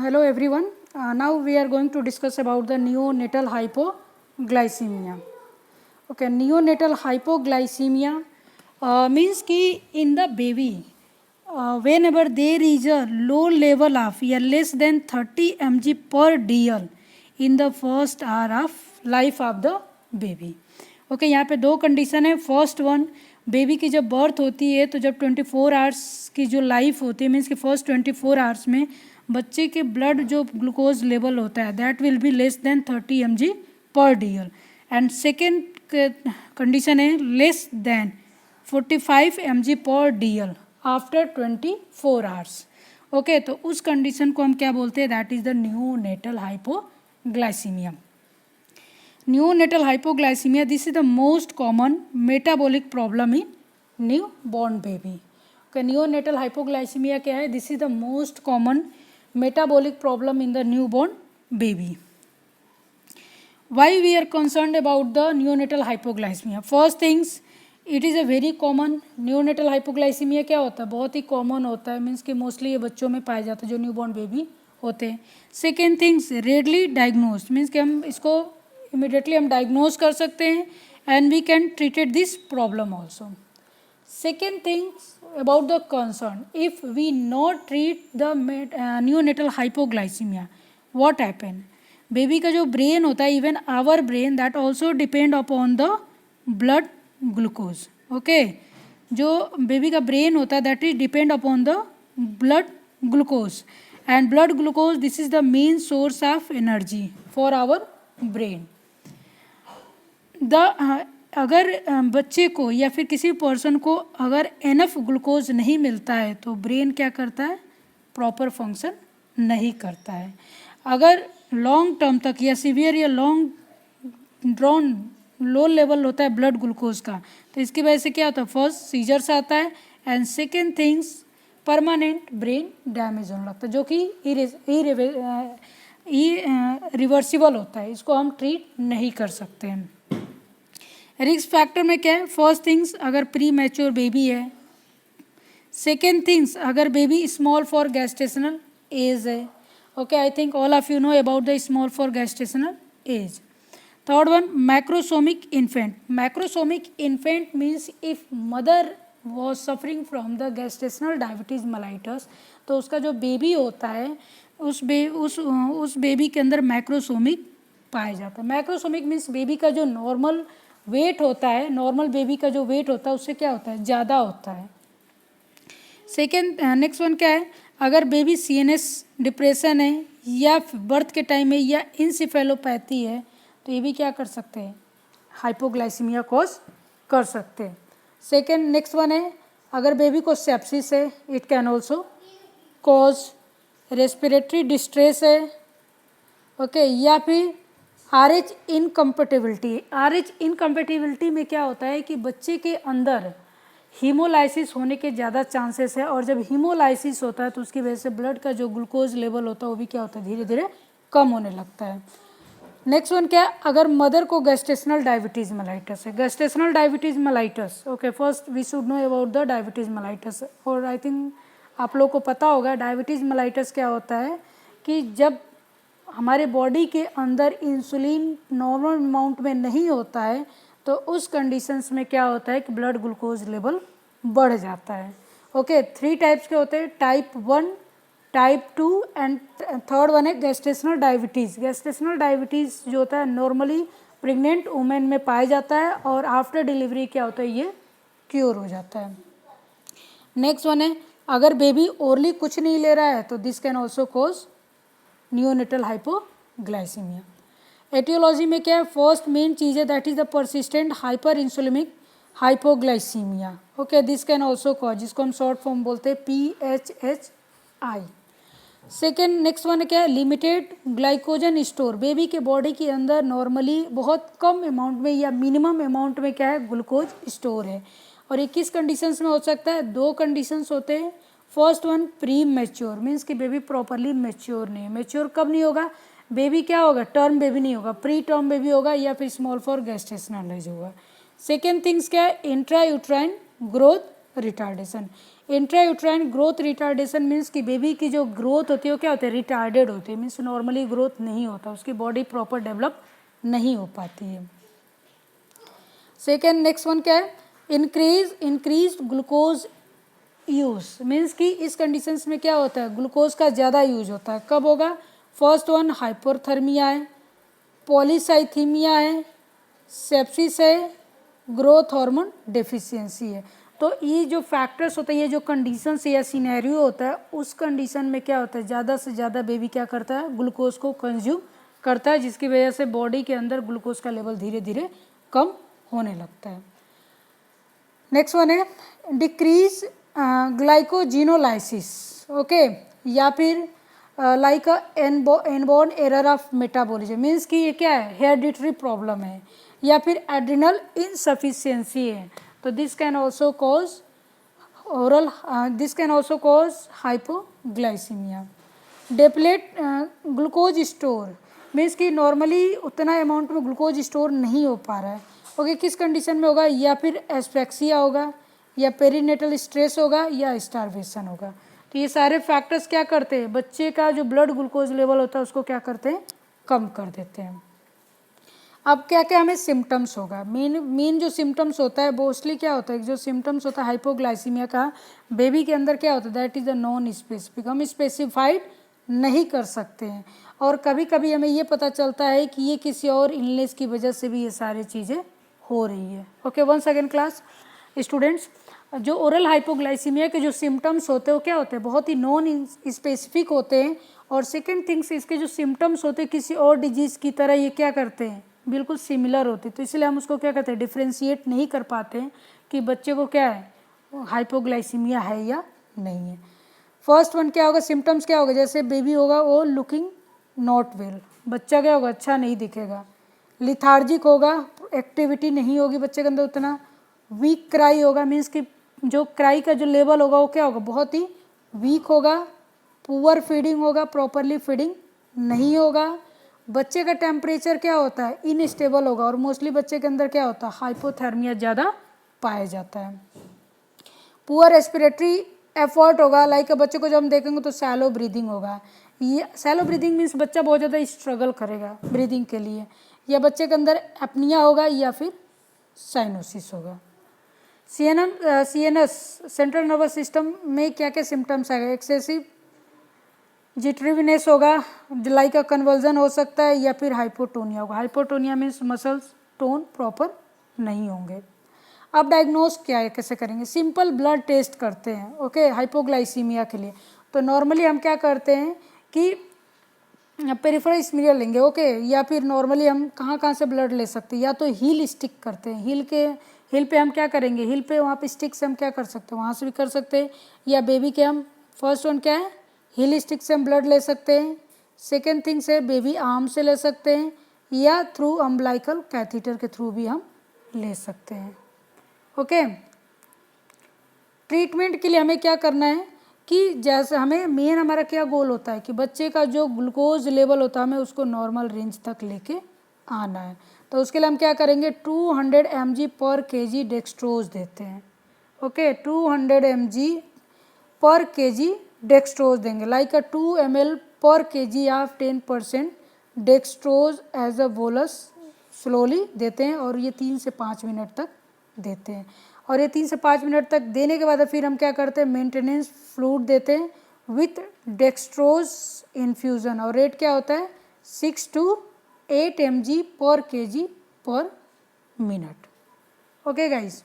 Hello everyone. Now we are going to discuss about the neonatal hypoglycemia. Okay, neonatal hypoglycemia means कि in the baby, whenever there is a low level of less than 30 mg per dl in the first hour of life of the baby. Okay यहाँ पे दो condition है. First one, baby की जब birth होती है तो जब 24 आवर्स की जो लाइफ होती है मीन्स कि फर्स्ट 24 आवर्स में बच्चे के ब्लड जो ग्लूकोज लेवल होता है that will be less than 30 mg पर डीएल. एंड सेकेंड कंडीशन है लेस देन 45 mg पर डीएल आफ्टर 24 आवर्स. ओके, तो उस कंडीशन को हम क्या बोलते हैं? That is the neonatal hypoglycaemia. Neonatal hypoglycemia, this is the most common metabolic problem in newborn baby. Okay, neonatal hypoglycemia क्या है? This is the most common metabolic problem in the newborn baby. Why we are concerned about the neonatal hypoglycemia? First things, it is a very common. neonatal hypoglycemia क्या होता है? बहुत ही common होता है, means कि mostly ये बच्चों में पाया जाता है जो न्यूबॉर्न बेबी होते हैं. Second things, readily diagnose, means कि हम इसको इमिडिएटली हम डायग्नोज कर सकते हैं and we can treated this problem also. Second things about the concern, if we not treat the neonatal hypoglycaemia, what happen? Baby का जो ब्रेन होता है, even our brain, that also depend upon the blood glucose. Okay, जो baby का brain होता है that is depend upon the blood glucose, and blood glucose this is the main source of energy for our brain. अगर बच्चे को या फिर किसी पर्सन को अगर एनफ ग्लूकोज नहीं मिलता है तो ब्रेन क्या करता है? प्रॉपर फंक्शन नहीं करता है. अगर लॉन्ग टर्म तक या सीवियर या लॉन्ग ड्रॉन लो लेवल होता है ब्लड ग्लूकोज का, तो इसकी वजह से क्या होता है? फर्स्ट सीजर्स आता है and second things permanent brain damage होने लगता है जो कि रिवर्सिबल होता है. इसको हम ट्रीट नहीं कर सकते हैं. रिस्क फैक्टर में क्या है? फर्स्ट थिंग्स, अगर प्री मैच्योर बेबी है. सेकेंड थिंग्स, अगर baby small for gestational age है. Okay, I think all of you know about the small for gestational age. Third one, macrosomic infant. Macrosomic infant means if mother was suffering from the gestational diabetes mellitus, तो उसका जो baby होता है उस baby के अंदर मैक्रोसोमिक पाया जाता है. मैक्रोसोमिक मीन्स बेबी का जो नॉर्मल वेट होता है, नॉर्मल बेबी का जो वेट होता है उससे क्या होता है? ज़्यादा होता है. सेकेंड, नेक्स्ट वन क्या है? अगर बेबी सीएनएस डिप्रेशन है या बर्थ के टाइम में या इंसेफेलोपैथी है तो ये भी क्या कर सकते हैं? हाइपोग्लाइसीमिया कॉज कर सकते हैं. सेकेंड, नेक्स्ट वन है, अगर बेबी को सेप्सिस है it can also cause. Respiratory distress है, ओके, या फिर आरएच इनकम्पेटिबिलिटी. आरएच इनकम्पेटिबिलिटी में क्या होता है कि बच्चे के अंदर हीमोलाइसिस होने के ज़्यादा चांसेस है, और जब हीमोलाइसिस होता है तो उसकी वजह से ब्लड का जो ग्लूकोज लेवल होता है वो भी क्या होता है? धीरे धीरे कम होने लगता है. नेक्स्ट वन क्या है? अगर मदर को गेस्टेशनल डायबिटीज मेलाइटस है. Gestational diabetes mellitus, okay, first we should know about the diabetes mellitus. और आई थिंक आप लोग को पता होगा डायबिटीज मेलाइटस क्या होता है कि जब हमारे बॉडी के अंदर इंसुलिन नॉर्मल अमाउंट में नहीं होता है तो उस कंडीशंस में क्या होता है कि ब्लड ग्लूकोज लेवल बढ़ जाता है. ओके, 3 टाइप्स के होते हैं, type 1, type 2 and third one है गेस्टेशनल डायबिटीज़. गेस्टेशनल डायबिटीज़ जो होता है नॉर्मली प्रेग्नेंट वुमेन में पाया जाता है और आफ्टर डिलीवरी क्या होता है? ये क्योर हो जाता है. नेक्स्ट वन है, अगर बेबी ओरली कुछ नहीं ले रहा है तो this can also cause neonatal hypoglycaemia. Aetiology में क्या है? फर्स्ट मेन चीज़ है that is the persistent hyperinsulinaemic hypoglycaemia. Okay, this can also cause, जिसको हम शॉर्ट फॉर्म बोलते हैं PHHI. सेकेंड, नेक्स्ट वन क्या है? Limited glycogen store. बेबी के बॉडी के अंदर नॉर्मली बहुत कम अमाउंट में या मिनिमम अमाउंट में क्या है? ग्लूकोज स्टोर है. और ये किस कंडीशंस में हो सकता है? 2 कंडीशंस होते हैं. First one, pre mature, means कि बेबी प्रॉपरली मैच्योर नहीं है. मैच्योर कब नहीं होगा? बेबी क्या होगा? टर्म बेबी नहीं होगा, प्री टर्म बेबी होगा या फिर स्मॉल फॉर गेस्टेशनल एज होगा. सेकेंड थिंग्स क्या है? Intra uterine growth retardation. Intrauterine growth retardation means कि बेबी की जो ग्रोथ होती है वो क्या होती है, रिटार्डेड होती है, मीन्स नॉर्मली ग्रोथ नहीं होता, उसकी बॉडी प्रॉपर डेवलप नहीं हो पाती है। सेकेंड नेक्स्ट वन क्या है, इंक्रीज ग्लूकोज यूज मीन्स कि इस कंडीशंस में क्या होता है, ग्लूकोज का ज़्यादा यूज होता है। कब होगा, फर्स्ट वन हाइपोथर्मिया है, पॉलीसाइथीमिया है, सेप्सिस है, ग्रोथ हार्मोन डेफिशिएंसी है। तो ये जो फैक्टर्स होते हैं, ये जो कंडीशंस या सिनेरियो होता है, उस कंडीशन में क्या होता है, ज़्यादा से ज़्यादा बेबी क्या करता है, ग्लूकोज को कंज्यूम करता है, जिसकी वजह से बॉडी के अंदर ग्लूकोज का लेवल धीरे धीरे कम होने लगता है। नेक्स्ट वन है डिक्रीज ग्लाइकोजिनोलाइसिस, ओके, या फिर like inborn error of metabolism means कि ये क्या है, हेरिडिटरी प्रॉब्लम है, या फिर एड्रिनल इनसफिशिएंसी है। तो this can also cause hypoglycaemia. Deplete glucose store means कि नॉर्मली उतना अमाउंट में ग्लूकोज स्टोर नहीं हो पा रहा है, ओके, किस कंडीशन में होगा, या फिर एस्पेक्सिया होगा, या पेरीनेटल स्ट्रेस होगा, या स्टारवेशन होगा। तो ये सारे फैक्टर्स क्या करते हैं, बच्चे का जो ब्लड ग्लूकोज लेवल होता है उसको क्या करते हैं, कम कर देते हैं। अब क्या क्या हमें सिम्टम्स होगा, मेन जो सिम्टम्स होता है मोस्टली क्या होता है, जो सिम्टम्स होता है हाइपोग्लाइसीमिया का बेबी के अंदर क्या होता है, that is the non specific, हम स्पेसिफाइड नहीं कर सकते हैं। और कभी कभी हमें ये पता चलता है कि ये किसी और इलनेस की वजह से भी ये सारी चीज़ें हो रही है। Okay, once again class students, जो ओरल हाइपोग्लाइसीमिया के जो सिम्टम्स होते हैं वो क्या होते हैं, बहुत ही नॉन स्पेसिफिक होते हैं। और सेकेंड थिंग्स, इसके जो सिम्टम्स होते हैं किसी और डिजीज़ की तरह ये क्या करते हैं, बिल्कुल सिमिलर होते हैं। तो इसलिए हम उसको क्या कहते हैं, डिफ्रेंशिएट नहीं कर पाते हैं कि बच्चे को क्या है, हाइपोग्लाइसीमिया है या नहीं है। फर्स्ट वन क्या होगा, सिम्टम्स क्या होगा, जैसे बेबी होगा वो लुकिंग नॉट वेल, बच्चा क्या होगा, अच्छा नहीं दिखेगा, लिथार्जिक होगा, एक्टिविटी नहीं होगी बच्चे के अंदर उतना, वीक क्राई होगा मीन्स कि जो क्राई का जो लेवल होगा वो क्या होगा, बहुत ही वीक होगा, पुअर फीडिंग होगा, प्रॉपरली फीडिंग नहीं होगा, बच्चे का टेम्परेचर क्या होता है, इनस्टेबल होगा, और मोस्टली बच्चे के अंदर क्या होता है, हाइपोथर्मिया ज़्यादा पाया जाता है। पुअर रेस्पिरेटरी एफर्ट होगा, लाइक बच्चे को जब हम देखेंगे तो सैलो ब्रीदिंग होगा, ये सैलो ब्रीदिंग मीन्स बच्चा बहुत ज़्यादा स्ट्रगल करेगा ब्रीदिंग के लिए, या बच्चे के अंदर एपनिया होगा, या फिर साइनोसिस होगा। सीएनएस सेंट्रल नर्वस सिस्टम में क्या क्या सिम्टम्स आएगा, एक्सेसिव जिट्रीविनेस होगा, लाइक कन्वर्जन हो सकता है, या फिर हाइपोटोनिया होगा। Hypotonia means muscles tone proper नहीं होंगे। अब डायग्नोस क्या है, कैसे करेंगे, सिंपल ब्लड टेस्ट करते हैं, ओके, हाइपोग्लाइसीमिया के लिए। तो नॉर्मली हम क्या करते हैं कि पेरिफेरल स्मीयर लेंगे, ओके, या फिर नॉर्मली हम कहाँ कहाँ से ब्लड ले सकते हैं, या तो हील स्टिक करते हैं, हील पे हम क्या करेंगे, हील पे वहाँ पे स्टिक से हम क्या कर सकते हैं, वहाँ से भी कर सकते हैं, या बेबी के हम फर्स्ट वन क्या है, हील स्टिक से हम ब्लड ले सकते हैं। सेकेंड थिंग से बेबी आर्म से ले सकते हैं, या थ्रू अम्बलाइकल कैथीटर के थ्रू भी हम ले सकते हैं। ओके, ट्रीटमेंट के लिए हमें क्या करना है कि जैसे हमें मेन हमारा क्या गोल होता है कि बच्चे का जो ग्लूकोज लेवल होता है हमें उसको नॉर्मल रेंज तक लेके आना है। तो उसके लिए हम क्या करेंगे, 200 mg पर kg डेक्सट्रोज देते हैं, okay, 200 mg per kg dextrose देंगे, like 2 ml per kg of 10% dextrose as a bolus slowly देते हैं, और ये 3 से 5 मिनट तक देते हैं। और ये 3 से 5 मिनट तक देने के बाद फिर हम क्या करते हैं, मेंटेनेंस फ्लूइड देते हैं विथ डेक्सट्रोज इन्फ्यूज़न, और रेट क्या होता है 6 to 8 mg per kg per minute. Okay guys,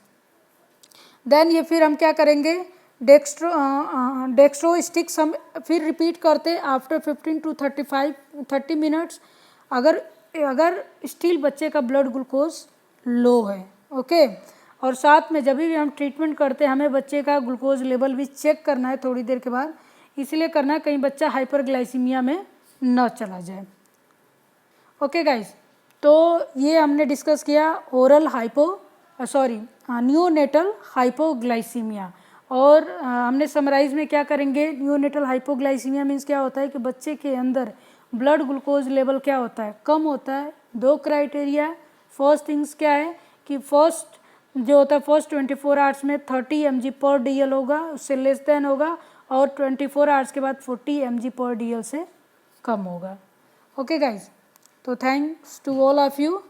then ये फिर हम क्या करेंगे, डेक्सट्रो स्टिक्स हम फिर रिपीट करते हैं आफ्टर 15 to 30 मिनट्स, अगर स्टिल बच्चे का ब्लड ग्लूकोज लो है, ओके। और साथ में जब भी हम ट्रीटमेंट करते हैं हमें बच्चे का ग्लूकोज लेवल भी चेक करना है थोड़ी देर के बाद, इसलिए करना है कहीं बच्चा हाइपरग्लाइसीमिया में न चला जाए। ओके गाइस, तो ये हमने डिस्कस किया ओरल न्यूनेटल हाइपोग्लाइसीमिया, और हमने समराइज में क्या करेंगे, न्यूनेटल हाइपोग्लाइसीमिया मीन्स क्या होता है कि बच्चे के अंदर ब्लड ग्लूकोज लेवल क्या होता है, कम होता है। 2 क्राइटेरिया, फर्स्ट थिंग्स क्या है कि फर्स्ट जो होता है फर्स्ट 24 आवर्स में 30 mg पर DL होगा, उससे लेस देन होगा, और 24 आवर्स के बाद 40 mg पर DL से कम होगा। ओके गाइज, तो thanks to all of you.